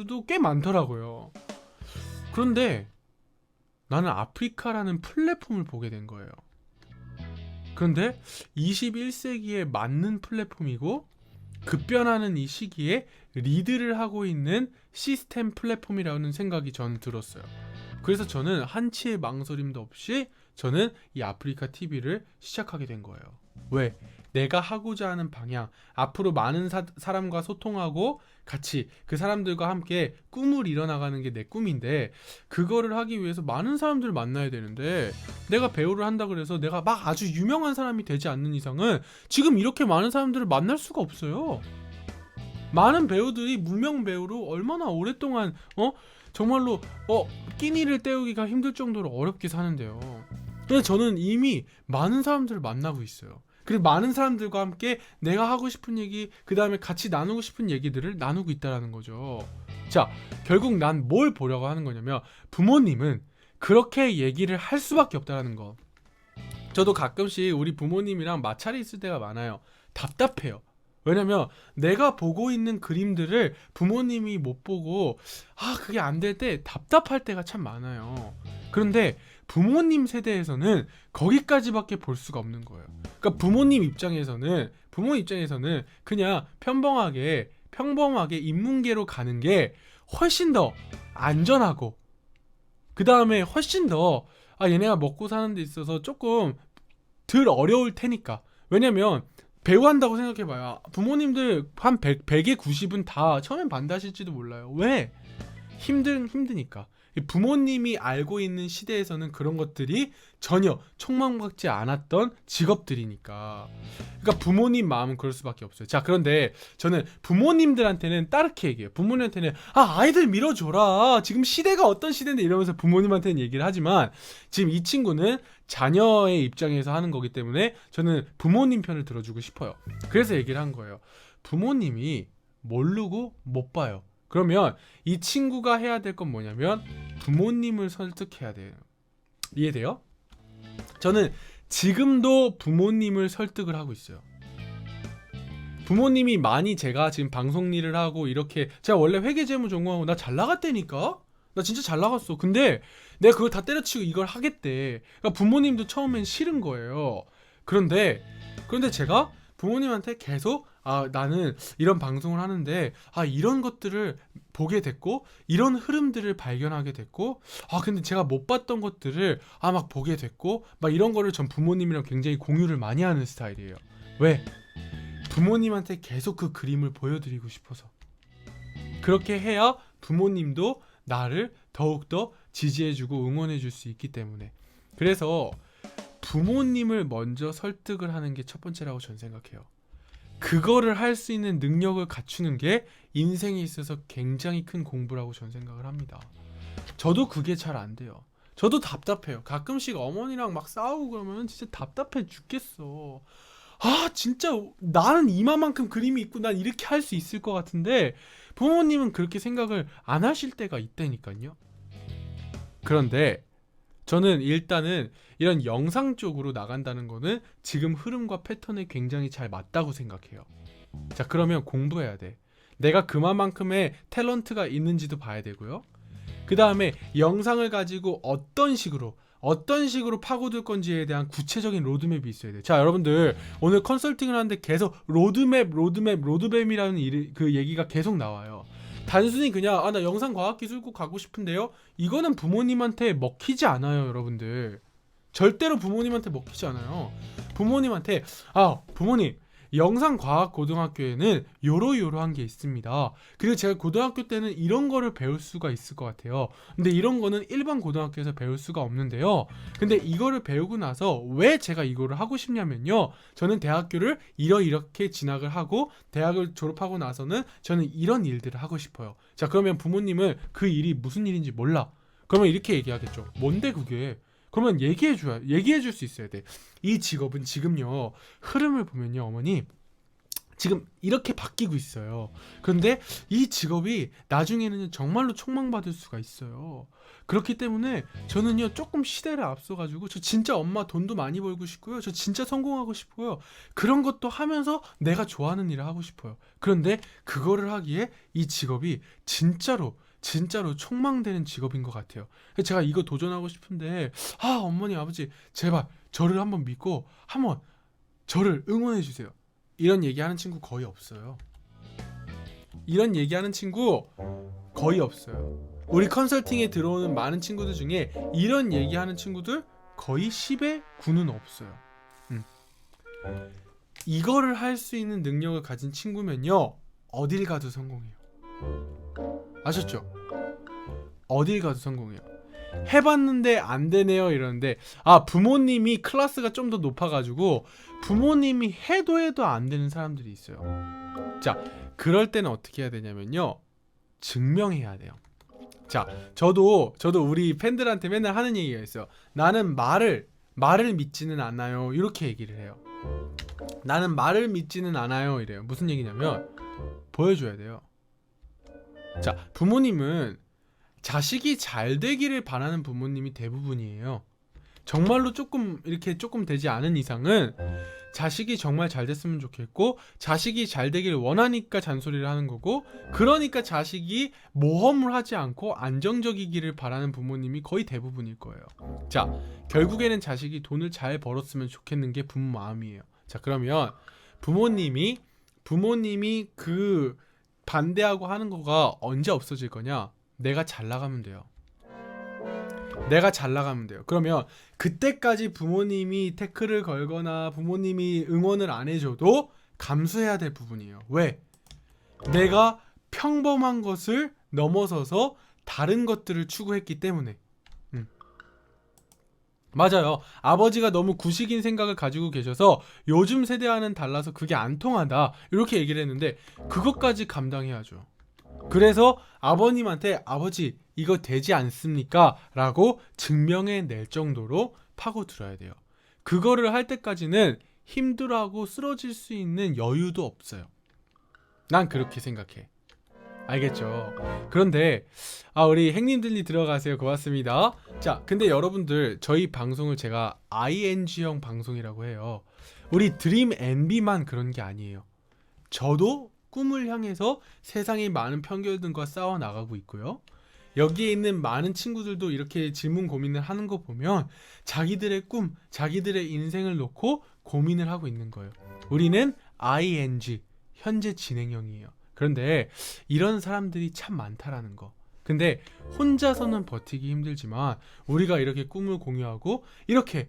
배우도 꽤 많더라고요. 그런데 나는 아프리카라는 플랫폼을 보게 된 거예요. 그런데 21세기에 맞는 플랫폼이고 급변하는 이 시기에 리드를 하고 있는 시스템 플랫폼이라는 생각이 저는 들었어요. 그래서 저는 한치의 망설임도 없이 저는 이 아프리카 TV를 시작하게 된 거예요. 왜? 내가 하고자 하는 방향, 앞으로 많은 사람과 소통하고 같이 그 사람들과 함께 꿈을 이뤄나가는 게 내 꿈인데, 그거를 하기 위해서 많은 사람들을 만나야 되는데, 내가 배우를 한다 그래서 내가 막 아주 유명한 사람이 되지 않는 이상은 지금 이렇게 많은 사람들을 만날 수가 없어요. 많은 배우들이 무명 배우로 얼마나 오랫동안 정말로 끼니를 때우기가 힘들 정도로 어렵게 사는데요. 근데 저는 이미 많은 사람들을 만나고 있어요. 그리고 많은 사람들과 함께 내가 하고 싶은 얘기, 그 다음에 같이 나누고 싶은 얘기들을 나누고 있다는 거죠. 자, 결국 난 뭘 보려고 하는 거냐면, 부모님은 그렇게 얘기를 할 수밖에 없다는 거. 저도 가끔씩 우리 부모님이랑 마찰이 있을 때가 많아요. 답답해요. 왜냐면 내가 보고 있는 그림들을 부모님이 못 보고 그게 안 될 때 답답할 때가 참 많아요. 그런데 부모님 세대에서는 거기까지밖에 볼 수가 없는 거예요. 그러니까 부모님 입장에서는 그냥 평범하게 인문계로 가는 게 훨씬 더 안전하고, 그 다음에 훨씬 더 얘네가 먹고 사는 데 있어서 조금 덜 어려울 테니까. 왜냐면 배우 한다고 생각해봐요. 부모님들 한 100에 90은 다 처음엔 반대하실지도 몰라요. 왜? 힘드니까. 부모님이 알고 있는 시대에서는 그런 것들이 전혀 촉망받지 않았던 직업들이니까. 그러니까 부모님 마음은 그럴 수밖에 없어요. 자, 그런데 저는 부모님들한테는 따르게 얘기해요. 부모님한테는 아이들 밀어줘라, 지금 시대가 어떤 시대인데, 이러면서 부모님한테는 얘기를 하지만, 지금 이 친구는 자녀의 입장에서 하는 거기 때문에 저는 부모님 편을 들어주고 싶어요. 그래서 얘기를 한 거예요. 부모님이 모르고 못 봐요. 그러면 이 친구가 해야 될 건 뭐냐면 부모님을 설득해야 돼요. 이해돼요? 저는 지금도 부모님을 설득을 하고 있어요. 부모님이 많이, 제가 지금 방송 일을 하고 이렇게, 제가 원래 회계재무 전공하고 나 잘 나갔다니까? 나 진짜 잘 나갔어. 근데 내가 그걸 다 때려치고 이걸 하겠대. 그러니까 부모님도 처음엔 싫은 거예요. 그런데 제가 부모님한테 계속 나는 이런 방송을 하는데 이런 것들을 보게 됐고, 이런 흐름들을 발견하게 됐고, 근데 제가 못 봤던 것들을 막 보게 됐고, 막 이런 거를 전 부모님이랑 굉장히 공유를 많이 하는 스타일이에요. 왜? 부모님한테 계속 그 그림을 보여드리고 싶어서. 그렇게 해야 부모님도 나를 더욱더 지지해주고 응원해줄 수 있기 때문에. 그래서 부모님을 먼저 설득을 하는 게 첫 번째라고 저는 생각해요. 그거를 할 수 있는 능력을 갖추는 게 인생에 있어서 굉장히 큰 공부라고 저는 생각을 합니다. 저도 그게 잘 안 돼요. 저도 답답해요. 가끔씩 어머니랑 막 싸우고 그러면 진짜 답답해 죽겠어. 진짜 나는 이마만큼 그림이 있고 난 이렇게 할 수 있을 것 같은데 부모님은 그렇게 생각을 안 하실 때가 있다니까요. 그런데 저는 일단은 이런 영상 쪽으로 나간다는 거는 지금 흐름과 패턴에 굉장히 잘 맞다고 생각해요. 자, 그러면 공부해야 돼. 내가 그만큼의 탤런트가 있는지도 봐야 되고요. 그 다음에 영상을 가지고 어떤 식으로 파고들 건지에 대한 구체적인 로드맵이 있어야 돼. 자, 여러분들 오늘 컨설팅을 하는데 계속 로드맵이라는 그 얘기가 계속 나와요. 단순히 그냥 나 영상과학기술국 가고 싶은데요, 이거는 부모님한테 먹히지 않아요. 여러분들 절대로 부모님한테 먹히지 않아요. 부모님한테 부모님, 영상과학고등학교에는 요러요러한 게 있습니다. 그리고 제가 고등학교 때는 이런 거를 배울 수가 있을 것 같아요. 근데 이런 거는 일반 고등학교에서 배울 수가 없는데요. 근데 이거를 배우고 나서 왜 제가 이거를 하고 싶냐면요, 저는 대학교를 이렇게 진학을 하고 대학을 졸업하고 나서는 저는 이런 일들을 하고 싶어요. 자, 그러면 부모님은 그 일이 무슨 일인지 몰라. 그러면 이렇게 얘기하겠죠. 뭔데 그게? 그러면 얘기해줄 수 있어야 돼. 이 직업은 지금요, 흐름을 보면요, 어머니, 지금 이렇게 바뀌고 있어요. 그런데 이 직업이 나중에는 정말로 촉망받을 수가 있어요. 그렇기 때문에 저는요 조금 시대를 앞서가지고 저 진짜 엄마 돈도 많이 벌고 싶고요. 저 진짜 성공하고 싶고요. 그런 것도 하면서 내가 좋아하는 일을 하고 싶어요. 그런데 그거를 하기에 이 직업이 진짜로 촉망되는 직업인 것 같아요. 제가 이거 도전하고 싶은데 어머니 아버지 제발 저를 한번 믿고 한번 저를 응원해 주세요. 이런 얘기하는 친구 거의 없어요. 이런 얘기하는 친구 거의 없어요. 우리 컨설팅에 들어오는 많은 친구들 중에 이런 얘기하는 친구들 거의 10의 9는 없어요. 이거를 할 수 있는 능력을 가진 친구면요 어딜 가도 성공해요. 아셨죠? 어딜 가도 성공해요. 해봤는데 안 되네요 이러는데 부모님이 클래스가 좀 더 높아가지고 부모님이 해도 안 되는 사람들이 있어요. 자, 그럴 때는 어떻게 해야 되냐면요 증명해야 돼요. 자, 저도 우리 팬들한테 맨날 하는 얘기가 있어요. 나는 말을 믿지는 않아요 이렇게 얘기를 해요. 나는 말을 믿지는 않아요 이래요. 무슨 얘기냐면 보여줘야 돼요. 자, 부모님은 자식이 잘 되기를 바라는 부모님이 대부분이에요. 정말로 조금 되지 않은 이상은 자식이 정말 잘 됐으면 좋겠고 자식이 잘 되기를 원하니까 잔소리를 하는 거고 그러니까 자식이 모험을 하지 않고 안정적이기를 바라는 부모님이 거의 대부분일 거예요. 자, 결국에는 자식이 돈을 잘 벌었으면 좋겠는 게 부모 마음이에요. 자, 그러면 부모님이 그 반대하고 하는 거가 언제 없어질 거냐? 내가 잘 나가면 돼요. 그러면 그때까지 부모님이 태클을 걸거나 부모님이 응원을 안 해줘도 감수해야 될 부분이에요. 왜? 내가 평범한 것을 넘어서서 다른 것들을 추구했기 때문에. 맞아요. 아버지가 너무 구식인 생각을 가지고 계셔서 요즘 세대와는 달라서 그게 안 통한다 이렇게 얘기를 했는데 그것까지 감당해야죠. 그래서 아버님한테 아버지 이거 되지 않습니까? 라고 증명해낼 정도로 파고들어야 돼요. 그거를 할 때까지는 힘들어하고 쓰러질 수 있는 여유도 없어요. 난 그렇게 생각해. 알겠죠? 그런데 우리 행님들이 들어가세요. 고맙습니다. 자, 근데 여러분들 저희 방송을 제가 ING형 방송이라고 해요. 우리 드림 NB만 그런 게 아니에요. 저도 꿈을 향해서 세상의 많은 편견들과 싸워 나가고 있고요. 여기에 있는 많은 친구들도 이렇게 질문 고민을 하는 거 보면 자기들의 꿈, 자기들의 인생을 놓고 고민을 하고 있는 거예요. 우리는 ING, 현재 진행형이에요. 그런데 이런 사람들이 참 많다라는 거. 근데 혼자서는 버티기 힘들지만 우리가 이렇게 꿈을 공유하고 이렇게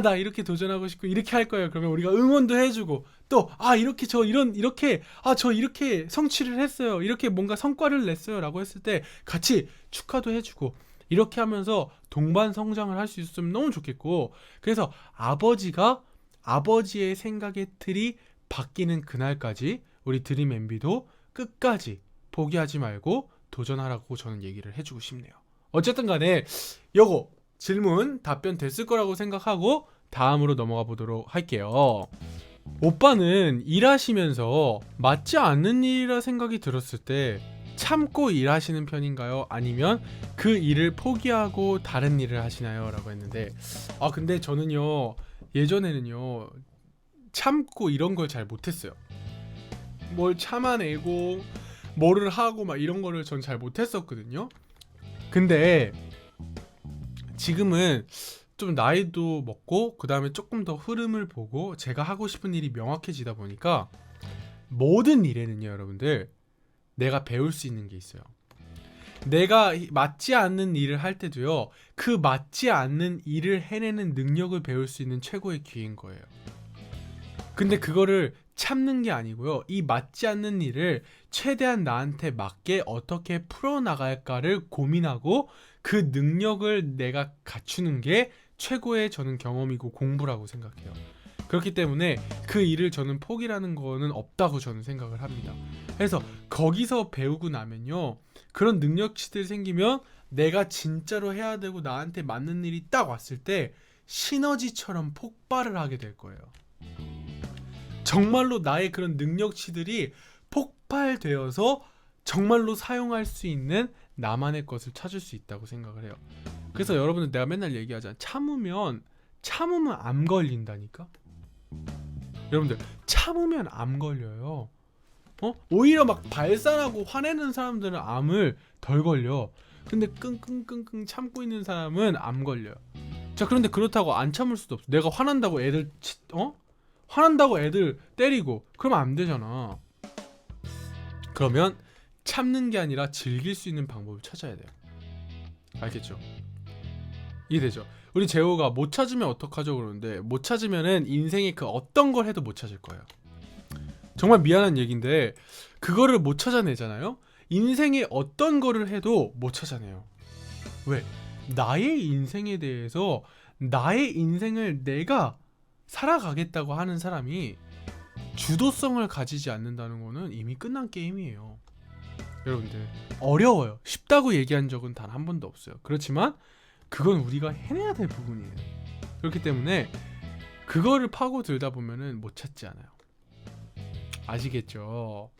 나 이렇게 도전하고 싶고 이렇게 할 거예요. 그러면 우리가 응원도 해주고 또 이렇게 저 이렇게 성취를 했어요. 이렇게 뭔가 성과를 냈어요. 라고 했을 때 같이 축하도 해주고 이렇게 하면서 동반 성장을 할 수 있었으면 너무 좋겠고 그래서 아버지의 생각의 틀이 바뀌는 그날까지 우리 드림 MB도 끝까지 포기하지 말고 도전하라고 저는 얘기를 해주고 싶네요. 어쨌든 간에 요거 질문 답변 됐을 거라고 생각하고 다음으로 넘어가 보도록 할게요. 오빠는 일하시면서 맞지 않는 일이라 생각이 들었을 때 참고 일하시는 편인가요? 아니면 그 일을 포기하고 다른 일을 하시나요? 라고 했는데 근데 저는요 예전에는요 참고 이런 걸 잘 못했어요. 뭘 참아내고 뭐를 하고 막 이런 거를 전 잘 못했었거든요. 근데 지금은 좀 나이도 먹고 그 다음에 조금 더 흐름을 보고 제가 하고 싶은 일이 명확해지다 보니까 모든 일에는요 여러분들 내가 배울 수 있는 게 있어요. 내가 맞지 않는 일을 할 때도요 그 맞지 않는 일을 해내는 능력을 배울 수 있는 최고의 기회인 거예요. 근데 그거를 참는 게 아니고요. 이 맞지 않는 일을 최대한 나한테 맞게 어떻게 풀어나갈까를 고민하고 그 능력을 내가 갖추는 게 최고의 저는 경험이고 공부라고 생각해요. 그렇기 때문에 그 일을 저는 포기라는 거는 없다고 저는 생각을 합니다. 그래서 거기서 배우고 나면요. 그런 능력치들이 생기면 내가 진짜로 해야 되고 나한테 맞는 일이 딱 왔을 때 시너지처럼 폭발을 하게 될 거예요. 정말로 나의 그런 능력치들이 폭발되어서 정말로 사용할 수 있는 나만의 것을 찾을 수 있다고 생각을 해요. 그래서 여러분들 내가 맨날 얘기하잖아. 참으면 암 걸린다니까. 여러분들 참으면 암 걸려요. 오히려 막 발산하고 화내는 사람들은 암을 덜 걸려. 근데 끙끙끙끙 참고 있는 사람은 암 걸려요. 자, 그런데 그렇다고 안 참을 수도 없어. 내가 화난다고 애들 때리고 그러면 안 되잖아. 그러면 참는 게 아니라 즐길 수 있는 방법을 찾아야 돼요. 알겠죠? 이해되죠? 우리 재호가 못 찾으면 어떡하죠? 그러는데 못 찾으면은 인생에 그 어떤 걸 해도 못 찾을 거예요. 정말 미안한 얘기인데 그거를 못 찾아내잖아요? 인생에 어떤 거를 해도 못 찾아내요. 왜? 나의 인생에 대해서 나의 인생을 내가 살아가겠다고 하는 사람이 주도성을 가지지 않는다는 거는 이미 끝난 게임이에요. 여러분들 어려워요. 쉽다고 얘기한 적은 단 한 번도 없어요. 그렇지만 그건 우리가 해내야 될 부분이에요. 그렇기 때문에 그거를 파고들다 보면은 못 찾지 않아요. 아시겠죠?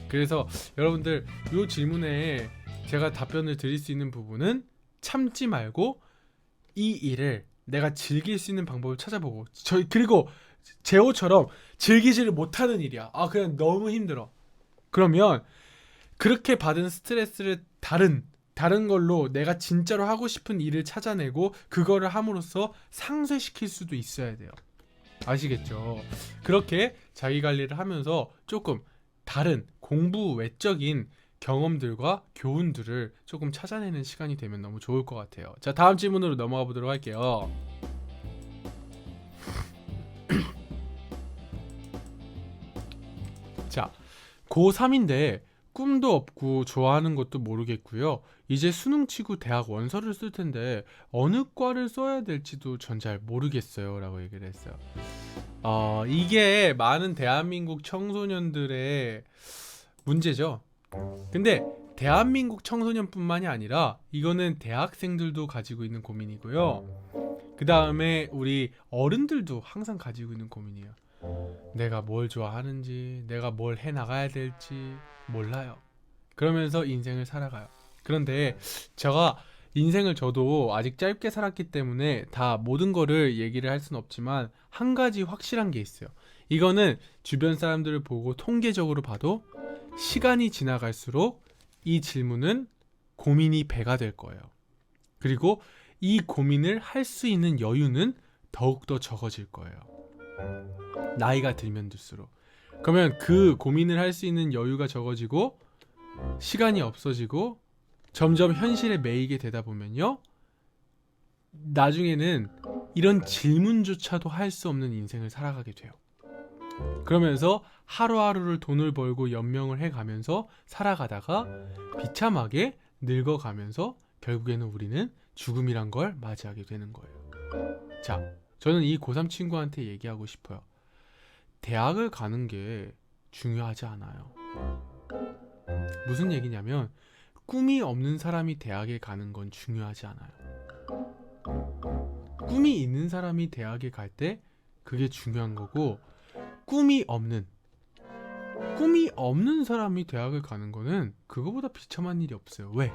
그래서 여러분들 이 질문에 제가 답변을 드릴 수 있는 부분은 참지 말고 이 일을 내가 즐길 수 있는 방법을 찾아보고 그리고 제호처럼 즐기지를 못하는 일이야. 그냥 너무 힘들어. 그러면 그렇게 받은 스트레스를 다른 걸로 내가 진짜로 하고 싶은 일을 찾아내고 그거를 함으로써 상쇄시킬 수도 있어야 돼요. 아시겠죠? 그렇게 자기관리를 하면서 조금 다른 공부 외적인 경험들과 교훈들을 조금 찾아내는 시간이 되면 너무 좋을 것 같아요. 자, 다음 질문으로 넘어가 보도록 할게요. 자, 고3인데 꿈도 없고 좋아하는 것도 모르겠고요. 이제 수능 치고 대학 원서를 쓸 텐데 어느 과를 써야 될지도 전 잘 모르겠어요 라고 얘기를 했어요. 이게 많은 대한민국 청소년들의 문제죠. 근데 대한민국 청소년뿐만이 아니라 이거는 대학생들도 가지고 있는 고민이고요. 그 다음에 우리 어른들도 항상 가지고 있는 고민이에요. 내가 뭘 좋아하는지, 내가 뭘 해나가야 될지 몰라요. 그러면서 인생을 살아가요. 그런데 제가 인생을 저도 아직 짧게 살았기 때문에 다 모든 거를 얘기를 할 수는 없지만 한 가지 확실한 게 있어요. 이거는 주변 사람들을 보고 통계적으로 봐도 시간이 지나갈수록 이 질문은 고민이 배가 될 거예요. 그리고 이 고민을 할 수 있는 여유는 더욱더 적어질 거예요. 나이가 들면 들수록. 그러면 그 고민을 할 수 있는 여유가 적어지고 시간이 없어지고 점점 현실에 매이게 되다 보면요, 나중에는 이런 질문조차도 할 수 없는 인생을 살아가게 돼요. 그러면서 하루하루를 돈을 벌고 연명을 해가면서 살아가다가 비참하게 늙어가면서 결국에는 우리는 죽음이란 걸 맞이하게 되는 거예요. 자, 저는 이 고3 친구한테 얘기하고 싶어요. 대학을 가는 게 중요하지 않아요. 무슨 얘기냐면 꿈이 없는 사람이 대학에 가는 건 중요하지 않아요. 꿈이 있는 사람이 대학에 갈 때 그게 중요한 거고, 꿈이 없는 사람이 대학을 가는 거는 그거보다 비참한 일이 없어요. 왜?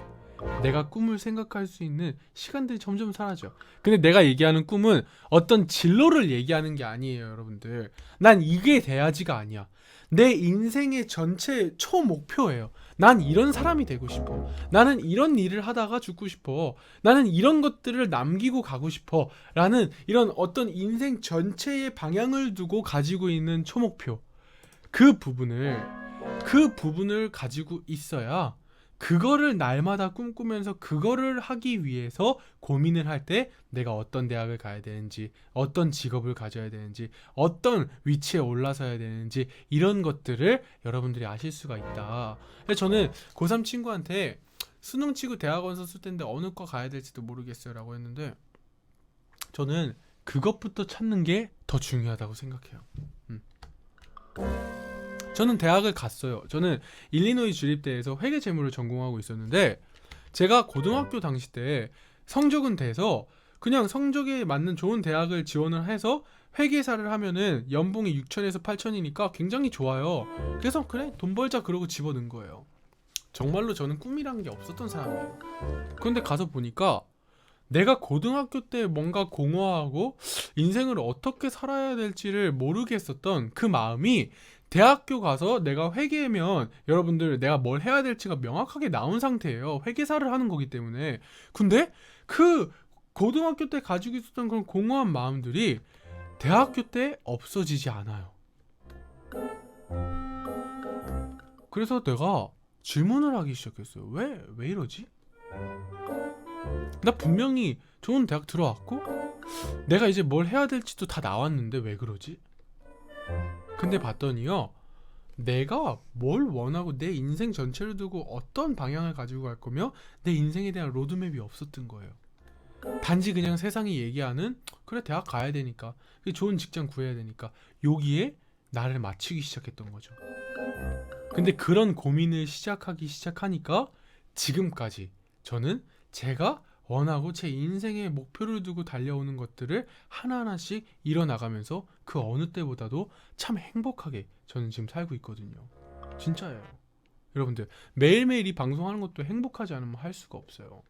내가 꿈을 생각할 수 있는 시간들이 점점 사라져. 근데 내가 얘기하는 꿈은 어떤 진로를 얘기하는 게 아니에요, 여러분들. 난 이게 돼야지가 아니야. 내 인생의 전체 초목표예요. 난 이런 사람이 되고 싶어. 나는 이런 일을 하다가 죽고 싶어. 나는 이런 것들을 남기고 가고 싶어. 라는 이런 어떤 인생 전체의 방향을 두고 가지고 있는 초목표. 그 부분을 가지고 있어야 그거를 날마다 꿈꾸면서 그거를 하기 위해서 고민을 할 때 내가 어떤 대학을 가야 되는지, 어떤 직업을 가져야 되는지, 어떤 위치에 올라서야 되는지, 이런 것들을 여러분들이 아실 수가 있다. 그래서 저는 고3 친구한테 수능 치고 대학원서 쓸 텐데 어느 과 가야 될지도 모르겠어요 라고 했는데, 저는 그것부터 찾는 게 더 중요하다고 생각해요. 저는 대학을 갔어요. 저는 일리노이 주립대에서 회계재무를 전공하고 있었는데, 제가 고등학교 당시 때 성적은 돼서 그냥 성적에 맞는 좋은 대학을 지원을 해서 회계사를 하면은 연봉이 6천에서 8천이니까 굉장히 좋아요. 그래서 그래 돈 벌자 그러고 집어넣은 거예요. 정말로 저는 꿈이란 게 없었던 사람이에요. 그런데 가서 보니까 내가 고등학교 때 뭔가 공허하고 인생을 어떻게 살아야 될지를 모르겠었던 그 마음이 대학교 가서 내가 회계면 여러분들 내가 뭘 해야 될지가 명확하게 나온 상태예요. 회계사를 하는 거기 때문에. 근데 그 고등학교 때 가지고 있었던 그런 공허한 마음들이 대학교 때 없어지지 않아요. 그래서 내가 질문을 하기 시작했어요. 왜 이러지? 나 분명히 좋은 대학 들어왔고 내가 이제 뭘 해야 될지도 다 나왔는데 왜 그러지? 근데 봤더니요, 내가 뭘 원하고 내 인생 전체를 두고 어떤 방향을 가지고 갈 거며 내 인생에 대한 로드맵이 없었던 거예요. 단지 그냥 세상이 얘기하는 그래 대학 가야 되니까 좋은 직장 구해야 되니까 여기에 나를 맞추기 시작했던 거죠. 근데 그런 고민을 시작하니까 지금까지 저는 제가 원하고 제 인생의 목표를 두고 달려오는 것들을 하나하나씩 이뤄나가면서 그 어느 때보다도 참 행복하게 저는 지금 살고 있거든요. 진짜예요. 여러분들 매일매일 이 방송하는 것도 행복하지 않으면 할 수가 없어요.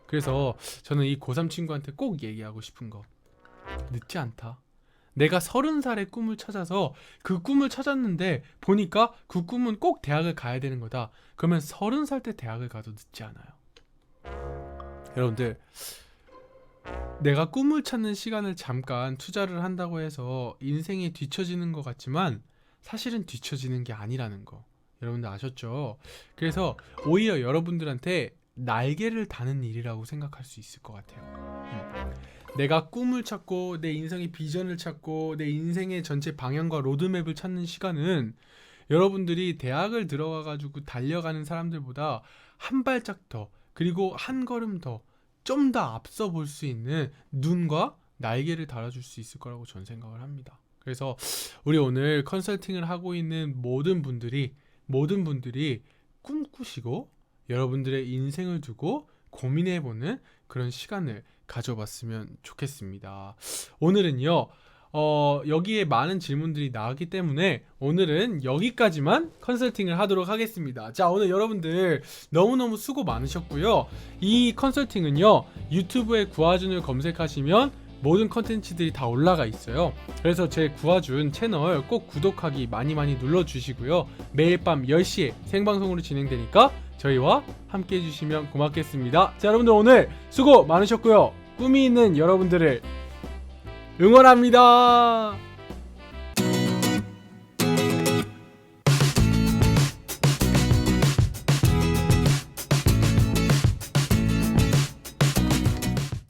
그래서 저는 이 고3 친구한테 꼭 얘기하고 싶은 거, 늦지 않다. 내가 30살의 꿈을 찾아서 그 꿈을 찾았는데 보니까 그 꿈은 꼭 대학을 가야 되는 거다. 그러면 30살 때 대학을 가도 늦지 않아요. 여러분들 내가 꿈을 찾는 시간을 잠깐 투자를 한다고 해서 인생이 뒤처지는 것 같지만 사실은 뒤처지는 게 아니라는 거 여러분들 아셨죠? 그래서 오히려 여러분들한테 날개를 다는 일이라고 생각할 수 있을 것 같아요. 내가 꿈을 찾고 내 인생의 비전을 찾고 내 인생의 전체 방향과 로드맵을 찾는 시간은 여러분들이 대학을 들어가 가지고 달려가는 사람들보다 한 발짝 더 그리고 한 걸음 더 좀 더 앞서 볼 수 있는 눈과 날개를 달아줄 수 있을 거라고 저는 생각을 합니다. 그래서 우리 오늘 컨설팅을 하고 있는 모든 분들이 꿈꾸시고 여러분들의 인생을 두고 고민해보는 그런 시간을 가져봤으면 좋겠습니다. 오늘은요 여기에 많은 질문들이 나왔기 때문에 오늘은 여기까지만 컨설팅을 하도록 하겠습니다. 자, 오늘 여러분들 너무너무 수고 많으셨고요. 이 컨설팅은요 유튜브에 구하준을 검색하시면 모든 컨텐츠들이 다 올라가 있어요. 그래서 제 구하준 채널 꼭 구독하기 많이 눌러주시고요. 매일 밤 10시에 생방송으로 진행되니까 저희와 함께 해주시면 고맙겠습니다. 자, 여러분들 오늘 수고 많으셨고요. 꿈이 있는 여러분들을 응원합니다.